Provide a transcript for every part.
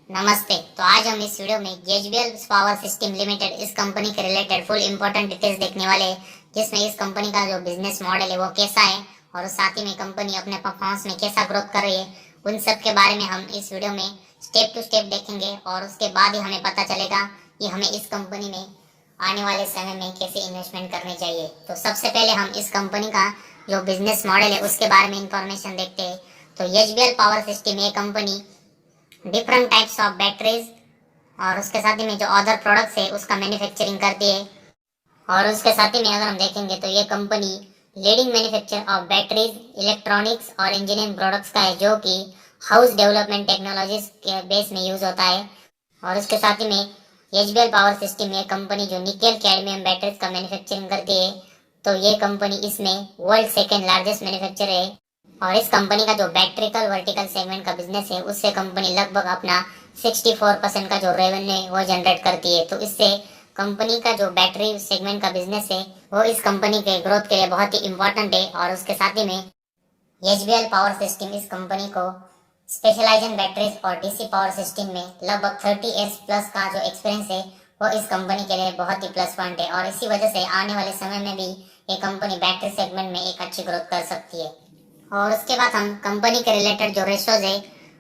नमस्ते। तो आज हम इस वीडियो में एचबीएल पावर सिस्टम लिमिटेड इस कंपनी के रिलेटेड फुल इंपॉर्टेंट डिटेल्स देखने वाले हैं, जिसमें इस कंपनी का जो बिजनेस मॉडल है वो कैसा है और साथ ही में कंपनी अपने परफॉर्मेंस में कैसा ग्रोथ कर रही है, उन सब के बारे में हम इस वीडियो में स्टेप टू स्टेप देखेंगे और उसके बाद ही हमें पता चलेगा कि हमें इस कंपनी में आने वाले समय में कैसे इन्वेस्टमेंट करनी चाहिए। तो सबसे पहले हम इस कंपनी का जो बिजनेस मॉडल है उसके बारे में इंफॉर्मेशन देखते हैं। तो एचबीएल पावर सिस्टम ये company different types of batteries और उसके साथ ही में जो अदर प्रोडक्ट्स है उसका मैन्युफैक्चरिंग करती है। और उसके साथ ही में अगर हम देखेंगे तो ये company leading manufacture of batteries, electronics और इंजीनियरिंग प्रोडक्ट्स का है, जो कि हाउस डेवलपमेंट टेक्नोलॉजीज के बेस में यूज होता है। और उसके साथ ही में एचबीएल पावर सिस्टम ये कंपनी जो निकेल कैडमियम बैटरीज का मैन्युफैक्चरिंग करती है, तो ये कंपनी इसमें वर्ल्ड सेकेंड लार्जेस्ट मैन्युफैक्चर है। और इस कंपनी का जो बैटरिकल वर्टिकल सेगमेंट का बिजनेस है उससे कंपनी लगभग अपना 64% का जो रेवेन्यू है वो जनरेट करती है। तो इससे कंपनी का जो बैटरी सेगमेंट का बिजनेस है वो इस कंपनी के ग्रोथ के लिए बहुत ही इंपॉर्टेंट है। और उसके साथ ही में एचबीएल पावर सिस्टम इस कंपनी को स्पेशलाइज इन बैटरीज और डीसी पावर सिस्टम में लगभग 30 इयर्स प्लस का जो एक्सपीरियंस है वो इस कंपनी के लिए बहुत ही प्लस पॉइंट है। और इसी वजह से आने वाले समय में भी ये कंपनी बैटरी सेगमेंट में एक अच्छी ग्रोथ कर सकती है। और उसके बाद हम कंपनी के रिलेटेड जो रेशोज है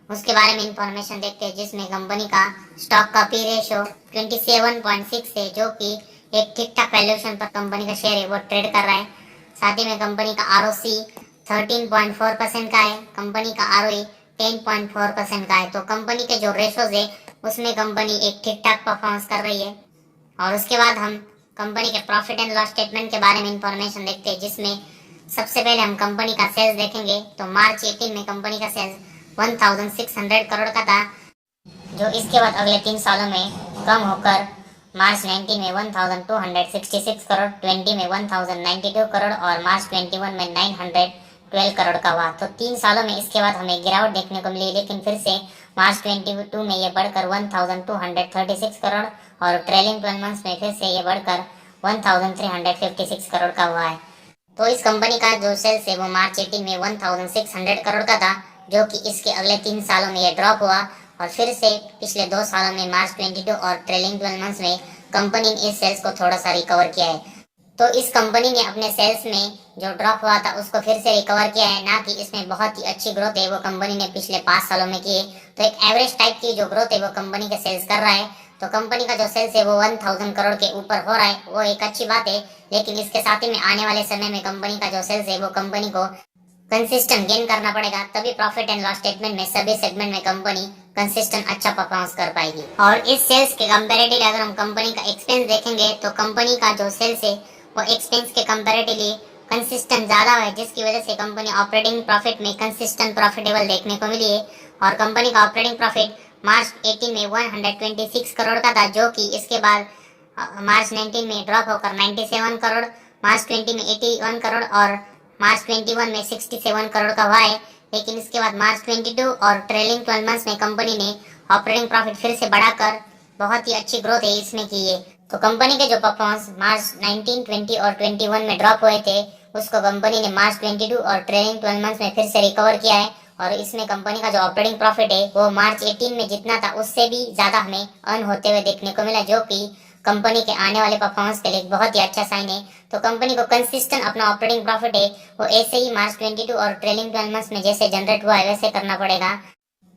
उसके बारे में इंफॉर्मेशन देखते हैं, जिसमें कंपनी का स्टॉक का पी रेशो 27.6 है, जो कि एक ठीक ठाक वैल्यूएशन पर कंपनी का शेयर है वो ट्रेड कर रहा है। साथ ही में कंपनी का आरओसी 13.4% का है, कंपनी का आरओई 10.4% का है। तो कंपनी के जो रेशोज है उसमें कंपनी एक ठीक ठाक परफॉर्मेंस कर रही है। और उसके बाद हम कंपनी के प्रॉफिट एंड लॉस स्टेटमेंट के बारे में इंफॉर्मेशन देखते हैं, जिसमें सबसे पहले हम कंपनी का सेल्स देखेंगे। तो मार्च 18 में कंपनी का सेल्स 1600 करोड़ का था, जो इसके बाद अगले 3 सालों में कम होकर मार्च 19 में 1266 करोड़, 20 में 1092 करोड़ और मार्च 21 में 912 करोड़ का हुआ। तो 3 सालों में इसके बाद हमें गिरावट देखने को मिली, लेकिन फिर से मार्च 22 में ये बढ़कर 1236 करोड़ और ट्रेलिंग 12 मंथ्स में फिर से ये बढ़कर 1356 करोड़ का हुआ है। तो इस कंपनी का जो सेल्स है वो मार्च 18 में 1600 करोड़ का था, जो कि इसके अगले 3 सालों में ये ड्रॉप हुआ और फिर से पिछले 2 सालों में मार्च 22 और ट्रेलिंग 12 मंथ्स में कंपनी ने इस सेल्स को थोड़ा सा रिकवर किया है। तो इस कंपनी ने अपने सेल्स में जो ड्रॉप हुआ था उसको फिर से रिकवर किया है, ना कि इसमें बहुत ही अच्छी ग्रोथ है वो कंपनी ने पिछले 5 सालों में की है। तो एक एवरेज टाइप की जो ग्रोथ है वो कंपनी के सेल्स कर रहा है। तो कंपनी का जो सेल्स है वो 1000 करोड़ के ऊपर हो रहा है, वो एक अच्छी बात है। लेकिन इसके साथ ही में आने वाले समय में कंपनी का जो सेल्स है वो कंपनी को कंसिस्टेंट गेन करना पड़ेगा, तभी प्रॉफिट एंड लॉस स्टेटमेंट में सभी सेगमेंट में कंपनी कंसिस्टेंट अच्छा परफॉर्मेंस कर पाएगी। और इस सेल्स के कंपैरेटिवली अगर हम कंपनी का एक्सपेंस देखेंगे तो कंपनी का जो सेल्स है वो एक्सपेंस के कंपैरेटिवली कंसिस्टेंट ज्यादा है, जिसकी वजह से कंपनी ऑपरेटिंग प्रॉफिट में कंसिस्टेंट प्रॉफिटेबल देखने को मिली है। और कंपनी का ऑपरेटिंग प्रॉफिट मार्च 18 में 126 करोड़ का था, जो कि इसके बाद मार्च 19 में ड्रॉप होकर 97 करोड़, मार्च 20 में 81 करोड़ और मार्च 21 में 67 करोड़ का हुआ है। लेकिन इसके बाद मार्च 22 और ट्रेलिंग 12 मंथ्स में कंपनी ने ऑपरेटिंग प्रॉफिट फिर से बढ़ाकर बहुत ही अच्छी ग्रोथ है इसमें की है। तो कंपनी के जो परफॉर्मेंस मार्च 19, 20 और 21 में ड्रॉप हुए थे उसको कंपनी ने मार्च 22 और ट्रेलिंग 12 मंथ्स में फिर से रिकवर किया है। और इसमें कंपनी का जो ऑपरेटिंग प्रॉफिट है वो मार्च 18 में जितना था उससे भी ज्यादा हमें अर्न होते हुए देखने को मिला, जो कि कंपनी के आने वाले परफॉर्मेंस के लिए बहुत ही अच्छा साइन है। तो कंपनी को कंसिस्टेंट अपना ऑपरेटिंग प्रॉफिट है वो ऐसे ही मार्च 22 और ट्रेलिंग 12 मंथ्स में जैसे जनरेट हुआ है वैसे करना पड़ेगा।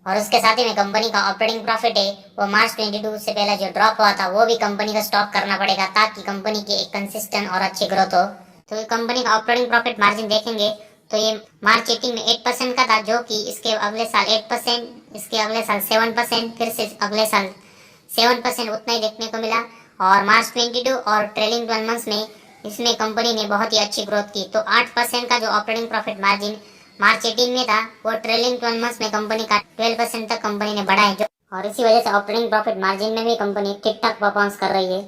और उसके साथ ही में कंपनी का ऑपरेटिंग प्रॉफिट है वो मार्च 22 से पहले जो ड्रॉप हुआ था वो भी कंपनी का स्टॉप करना पड़ेगा, ताकि कंपनी की एक कंसिस्टेंट और अच्छी ग्रोथ हो। तो कंपनी का ऑपरेटिंग प्रॉफिट मार्जिन देखेंगे तो ये मार्च 18 में 8% का था, जो कि इसके अगले साल 8%, इसके अगले साल 7%, फिर से अगले साल 7% उतना ही देखने को मिला। और मार्च 22 और ट्रेलिंग 12 मंथ्स में इसमें कंपनी ने बहुत ही अच्छी ग्रोथ की। तो 8% का जो ऑपरेटिंग प्रॉफिट मार्जिन मार्च 18 में था वो ट्रेलिंग 12 मंथ्स में कंपनी का 12% तक कंपनी ने बढ़ाया, जो और इसी वजह से ऑपरेटिंग प्रॉफिट मार्जिन में भी कंपनी ठीक ठाक परफॉर्मेंस कर रही है।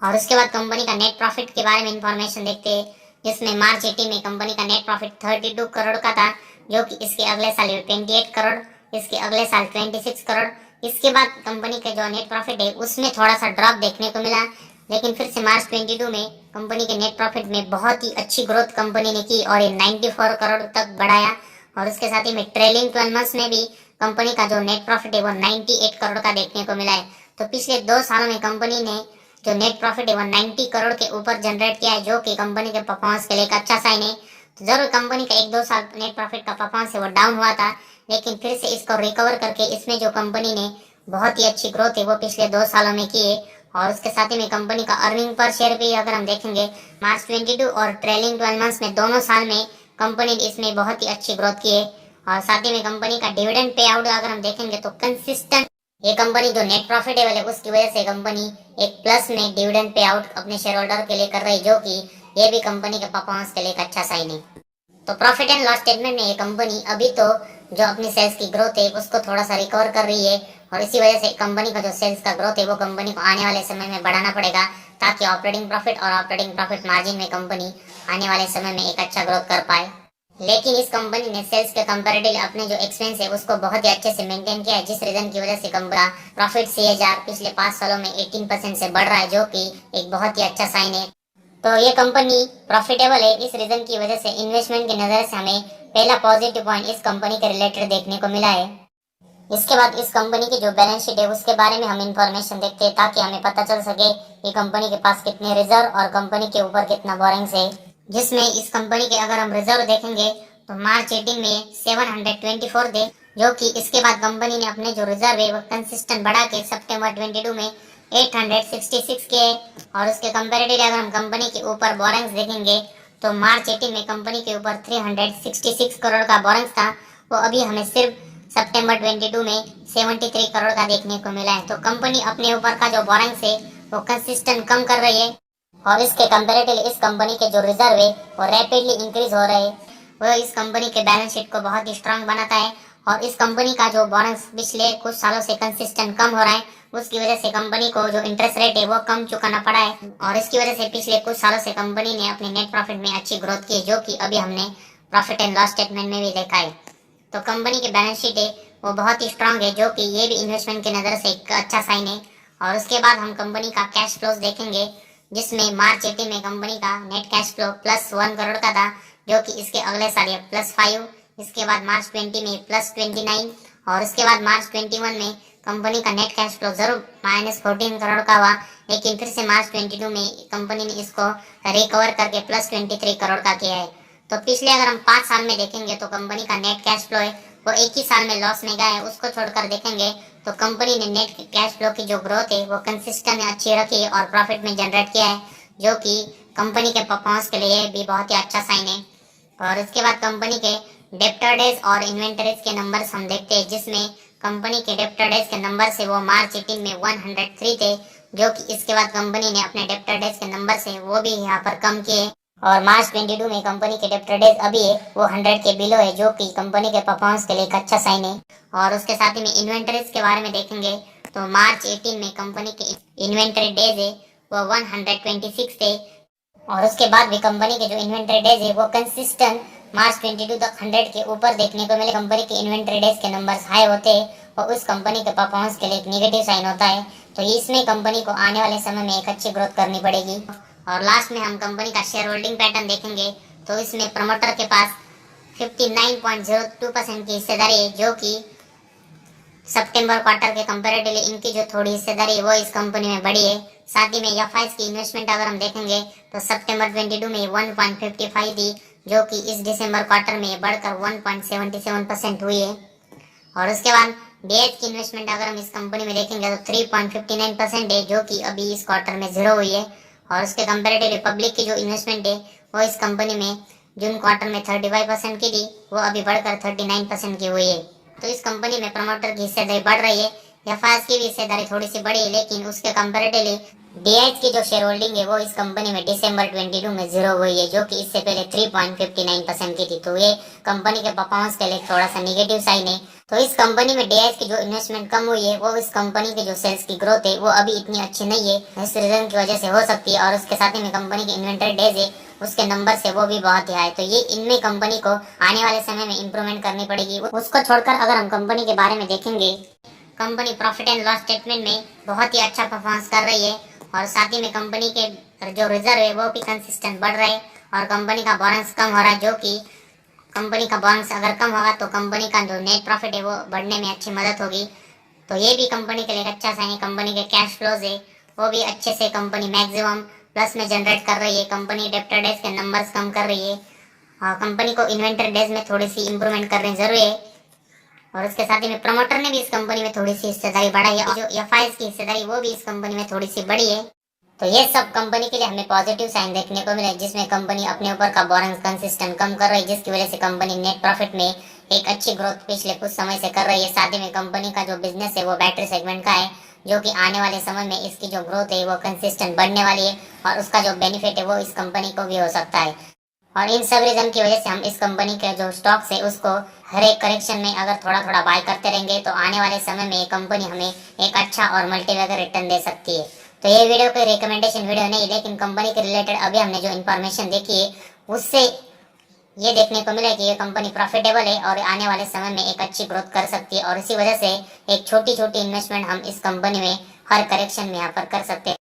और उसके बाद कंपनी का नेट प्रॉफिट के बारे में इंफॉर्मेशन देखते हैं, जिसमें मार्च 18 में कंपनी का नेट प्रॉफिट 32 करोड़ का था, जो कि इसके अगले साल 28 करोड़, इसके अगले साल 26 करोड़। इसके बाद कंपनी के जो नेट प्रॉफिट है उसमें थोड़ा सा ड्रॉप देखने को मिला, लेकिन फिर से मार्च 22 में कंपनी के नेट प्रॉफिट में बहुत ही अच्छी ग्रोथ कंपनी ने की और ये 94 करोड़ तक बढ़ाया। और उसके साथ ही में ट्रेलिंग 12 मंथ्स में भी कंपनी का जो नेट प्रॉफिट है वो 98 करोड़ का देखने को मिला है। तो पिछले 2 सालों में कंपनी ने जो नेट प्रॉफिट है वो 90 करोड़ के ऊपर जनरेट किया है, जो कि कंपनी के परफॉर्मेंस के लिए एक अच्छा साइन है। तो जरूर कंपनी का 1-2 साल नेट प्रॉफिट का परफॉर्मेंस है वो डाउन हुआ था, लेकिन फिर से इसको रिकवर करके इसमें जो कंपनी ने बहुत ही अच्छी ग्रोथ है वो पिछले 2 सालों में की है। और उसके साथ ही में कंपनी का अर्निंग पर शेयर भी अगर हम देखेंगे मार्च 22 और ट्रेलिंग 12 मंथ्स में दोनों साल में कंपनी ने इसमें बहुत ही अच्छी ग्रोथ की है। और साथ ही में कंपनी का डिविडेंड पे आउट अगर हम देखेंगे तो कंसिस्टेंट, ये कंपनी जो नेट प्रॉफिटेबल है उसकी वजह से कंपनी एक प्लस में डिविडेंड पे आउट अपने शेयर होल्डर के लिए कर रही है, जो कि ये भी कंपनी के परफॉर्मेंस के लिए एक अच्छा साइन है। तो प्रॉफिट एंड लॉस स्टेटमेंट में ये कंपनी अभी तो जो अपनी सेल्स की ग्रोथ है उसको थोड़ा सा रिकवर कर रही है, और इसी वजह से कंपनी का जो सेल्स का ग्रोथ है वो कंपनी को आने वाले समय में बढ़ाना पड़ेगा, ताकि ऑपरेटिंग प्रॉफिट और ऑपरेटिंग प्रॉफिट मार्जिन में कंपनी आने वाले समय में एक अच्छा ग्रोथ कर पाए। लेकिन इस कंपनी ने सेल्स के कंपैरेटिवली अपने जो एक्सपेंस है उसको बहुत ही अच्छे से मेंटेन किया है, जिस रीजन की वजह से कंपनी का प्रॉफिट CAGR पिछले 5 सालों में 18% से बढ़ रहा है, जो कि एक बहुत ही अच्छा साइन है। तो ये कंपनी प्रॉफिटेबल है, इस रीजन की वजह से इन्वेस्टमेंट की नजर से हमें पहला पॉजिटिव पॉइंट इस कंपनी के रिलेटेड देखने को मिला है। इसके बाद इस कंपनी की जो बैलेंस शीट है उसके बारे में हम इंफॉर्मेशन देखते हैं, ताकि हमें पता चल सके कि कंपनी के पास कितने रिजर्व और कंपनी के ऊपर कितना बोरिंग्स है। जिसमें इस कंपनी के अगर हम रिजर्व देखेंगे तो मार्च 18 में 724 थे, जो कि इसके बाद कंपनी ने अपने जो रिजर्व है वो कंसिस्टेंट बढ़ा के सितंबर 22 में 866 के। और उसके कंपैरेटिवली अगर हम कंपनी के ऊपर बोरिंग्स देखेंगे तो मार्च 18 में कंपनी के ऊपर 366 करोड़ का बोरिंग्स था, वो अभी हमें सिर्फ सितंबर 22 में 73 करोड़ का देखने को मिला है। तो कंपनी अपने ऊपर का जो बोरिंग्स है वो कंसिस्टेंट कम कर रही है, और इसके कंपैरेटिवली इस कंपनी के जो रिजर्व है वो रैपिडली इंक्रीज हो रहे हैं। वो इस कंपनी के बैलेंस शीट को बहुत ही स्ट्रांग बनाता है, और इस कंपनी का जो बोनस पिछले कुछ सालों से कंसिस्टेंट कम हो रहा है, उसकी वजह से कंपनी को जो इंटरेस्ट रेट है वो कम चुकाना पड़ा है, और इसकी वजह से पिछले कुछ सालों से कंपनी ने अपने नेट प्रॉफिट में अच्छी ग्रोथ की है, जो कि अभी हमने प्रॉफिट एंड लॉस स्टेटमेंट में भी देखा है। तो कंपनी की बैलेंस शीट है वो बहुत ही स्ट्रांग है, जो कि ये भी इन्वेस्टमेंट की नज़र से एक अच्छा साइन है। और उसके बाद हम कंपनी का कैश फ्लोज देखेंगे, जिसमें मार्च 18 में कंपनी का नेट कैश फ्लो +1 करोड़ का था, जो कि इसके अगले साल ये +5, इसके बाद मार्च 20 में +29, और उसके बाद मार्च 21 में कंपनी का नेट कैश फ्लो जरूर -14 करोड़ का हुआ, लेकिन फिर से मार्च 22 में कंपनी ने इसको रिकवर करके +23 करोड़ का किया है। तो पिछले अगर हम 5 साल में देखेंगे तो कंपनी का नेट कैश फ्लो है वो एक ही साल में लॉस में गया है, उसको छोड़कर देखेंगे तो कंपनी ने नेट कैश फ्लो की जो ग्रोथ है वो कंसिस्टेंट अच्छी रखी है और प्रॉफिट में जनरेट किया है, जो कि कंपनी के परफॉर्मेंस के लिए भी बहुत ही अच्छा साइन है। और इसके बाद कंपनी के डेप्टर डेज और इन्वेंटरीज के नंबर्स हम देखते हैं, जिसमें कंपनी के डेप्टर डेज के नंबर से वो मार्च 18 में 103 थे, जो कि इसके बाद कंपनी ने अपने डेप्टर डेज के नंबर से वो भी यहाँ पर कम किए, और मार्च 22 में कंपनी के डेप्टर डेज अभी है वो 100 के बिलो है, जो कि कंपनी के परफॉर्मेंस के लिए एक अच्छा साइन है। और उसके साथ ही में इन्वेंटरीज के बारे में देखेंगे तो मार्च 18 में कंपनी के इन्वेंटरी डेज है वो 126 थे, और उसके बाद भी कंपनी के जो इन्वेंटरी डेज है वो कंसिस्टेंट मार्च 22 तक 100 के ऊपर देखने को मिले। कंपनी के इन्वेंटरी डेज के नंबर्स हाई होते हैं और उस कंपनी के परफॉर्मेंस के लिए एक नेगेटिव साइन होता है, तो इसमें कंपनी को आने वाले समय में एक अच्छी ग्रोथ करनी पड़ेगी। और लास्ट में हम कंपनी का शेयर होल्डिंग पैटर्न देखेंगे तो इसमें प्रमोटर के पास 59.02% की हिस्सेदारी है, जो कि सितंबर क्वार्टर के कंपैरेटिवली इनकी जो थोड़ी हिस्सेदारी है वो इस कंपनी में बढ़ी है। साथ ही में एफआईएस की इन्वेस्टमेंट अगर हम देखेंगे तो सितंबर 22 में 1.55 थी, जो कि इस दिसंबर क्वार्टर में बढ़कर 1.77% हुई है। और उसके बाद डीएच की इन्वेस्टमेंट अगर हम इस कंपनी में देखेंगे तो 3.59% है, जो कि अभी इस क्वार्टर में 0 हुई है। और उसके कंपैरेटिवली पब्लिक की जो इन्वेस्टमेंट है वो इस कंपनी में जून क्वार्टर में 35% की थी, वो अभी बढ़कर 39% की हुई है। तो इस कंपनी में प्रमोटर की हिस्सेदारी बढ़ रही है, एफआईएस की भी हिस्सेदारी थोड़ी सी बढ़ी है, लेकिन उसके कंपैरेटिवली डीएच की जो शेयर होल्डिंग है वो इस कंपनी में दिसंबर 22 में 0 हुई है, जो कि इससे पहले 3.59% की थी। तो ये कंपनी के परफॉर्मेंस के लिए थोड़ा सा निगेटिव साइन है। तो इस कंपनी में डीएच की जो इन्वेस्टमेंट कम हुई है वो इस कंपनी की जो सेल्स की ग्रोथ है वो अभी इतनी अच्छी नहीं है, इस रीजन की वजह से हो सकती है। और उसके साथ ही में कंपनी की इन्वेंटरी डेज है उसके नंबर से वो भी बहुत ही हाई, तो ये इनमें कंपनी को आने वाले समय में इंप्रूवमेंट करनी पड़ेगी। उसको छोड़कर अगर हम कंपनी के बारे में देखेंगे, company profit and loss statement में बहुत ही अच्छा परफॉर्मेंस कर रही है, और साथ ही में कंपनी के जो रिजर्व है वो भी कंसिस्टेंट बढ़ रहे हैं, और कंपनी का बैलेंस कम हो रहा है, जो कि कंपनी का बोनस अगर कम होगा तो कंपनी का जो नेट प्रॉफिट है वो बढ़ने में अच्छी मदद होगी। तो ये भी कंपनी के लिए एक अच्छा साइन है। कंपनी के कैश फ्लोज है वो भी अच्छे से कंपनी मैक्सिमम प्लस में जनरेट कर रही है। कंपनी डेप्टर डेज के नंबर्स कम कर रही है और कंपनी को इन्वेंटरी डेज में थोड़ी सी इंप्रूवमेंट करनी जरूरी है। और उसके साथ ही में प्रमोटर ने भी इस कंपनी में थोड़ी सी हिस्सेदारी बढ़ाई है। जो एफआईएस की हिस्सेदारी वो भी इस कंपनी में थोड़ी सी बढ़ी है। तो ये सब कंपनी के लिए हमें पॉजिटिव साइन देखने को मिले, जिसमें कंपनी अपने ऊपर का बोनस कंसिस्टेंट कम कर रही है, जिसकी वजह से कंपनी नेट प्रॉफिट में एक अच्छी ग्रोथ पिछले कुछ समय से कर रही है। साथ ही में कंपनी का जो बिजनेस है वो बैटरी सेगमेंट का है, जो कि आने वाले समय में इसकी जो ग्रोथ है वो कंसिस्टेंट बढ़ने वाली है और उसका जो बेनिफिट है वो इस कंपनी को भी हो सकता है। और इन सब रीजन की वजह से हम इस कंपनी के जो स्टॉक्स है उसको हर एक करेक्शन में अगर थोड़ा थोड़ा बाय करते रहेंगे तो आने वाले समय में ये कंपनी हमें एक अच्छा और मल्टीबैगर रिटर्न दे सकती है। तो ये वीडियो कोई रिकमेंडेशन वीडियो नहीं, लेकिन कंपनी के रिलेटेड अभी हमने जो इन्फॉर्मेशन देखी है उससे ये देखने को मिला कि ये कंपनी प्रॉफिटेबल है और आने वाले समय में एक अच्छी ग्रोथ कर सकती है। और इसी वजह से एक छोटी छोटी इन्वेस्टमेंट हम इस कंपनी में हर करेक्शन में यहाँ पर कर सकते हैं।